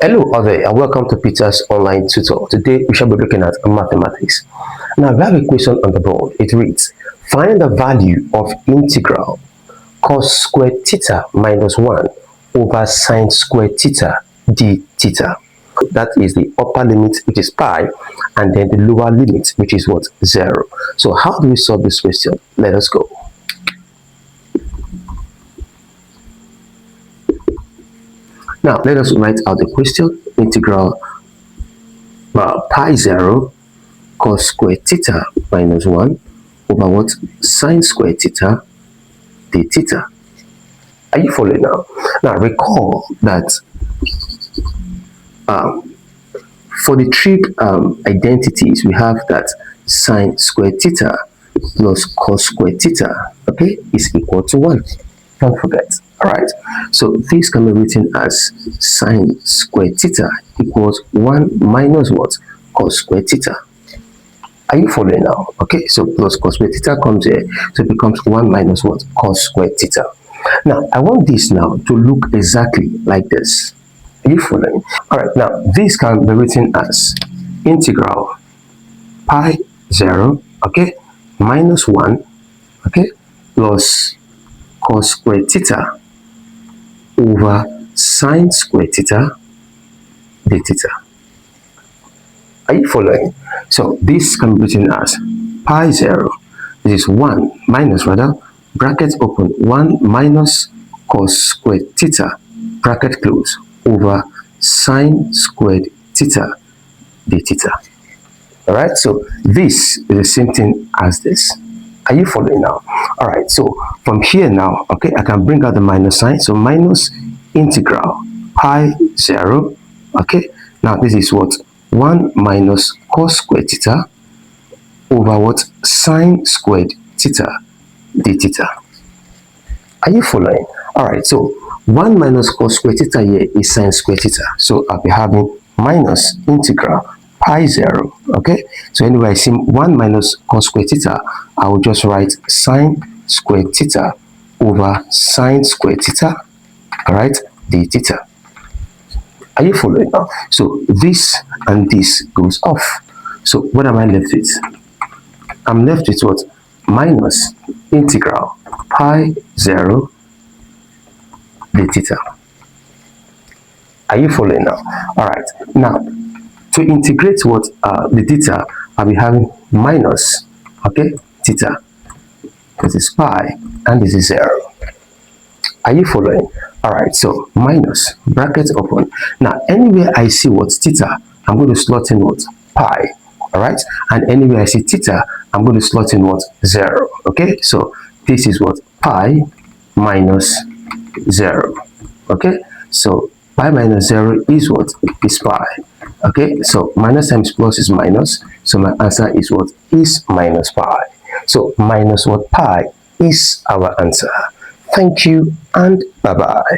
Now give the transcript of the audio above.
Hello out there and welcome to Peter's online tutor. Today we shall be looking at mathematics. Now we have a question on the board. It reads, find the value of integral cos squared theta minus 1 over sine squared theta d theta. That is the upper limit, which is pi, and then the lower limit, which is what? 0. So how do we solve this question? Let us go. Now, let us write out the question. Integral pi 0 cos squared theta minus 1 over what? Sine squared theta d theta. Are you following now? Now, recall that for the trig identities, we have that sine squared theta plus cos squared theta, okay, is equal to 1. Don't forget. Alright, so this can be written as sine squared theta equals 1 minus what? Cos squared theta. Are you following now? Okay, so plus cos squared theta comes here, so it becomes 1 minus what? Cos squared theta. Now, I want this now to look exactly like this. Are you following? Alright, now this can be written as integral pi 0, okay, minus 1, okay, plus cos squared theta over sine squared theta d theta. Are you following? So this can be written as pi 0, this is 1 minus, rather, bracket open, 1 minus cos squared theta, bracket close, over sine squared theta d theta. Alright, so this is the same thing as this. Are you following now? All right, so from here now, okay, I can bring out the minus sign. So minus integral pi 0, okay. Now this is what? 1 minus cos squared theta over what? Sine squared theta d theta. Are you following? All right, so 1 minus cos squared theta here is sine squared theta. So I'll be having minus integral pi 0, okay. So anyway, I see 1 minus cos squared theta, I will just write sine squared theta over sine squared theta, all right, d theta. Are you following now? So this and this goes off. So what am I left with? I'm left with what? Minus integral pi 0 d theta. Are you following now? All right, now to integrate what the theta, I'll be having minus, okay, theta. This is pi and this is 0. Are you following? All right, so minus, bracket open. Now anywhere I see what? Theta, I'm going to slot in what? Pi. All right, and anywhere I see theta, I'm going to slot in what? 0. Okay, so this is what? Pi minus 0. Okay, so pi minus 0 is what? Is pi. Okay, so minus times plus is minus, so my answer is what? Is minus pi. So minus what? Pi is our answer. Thank you and bye bye.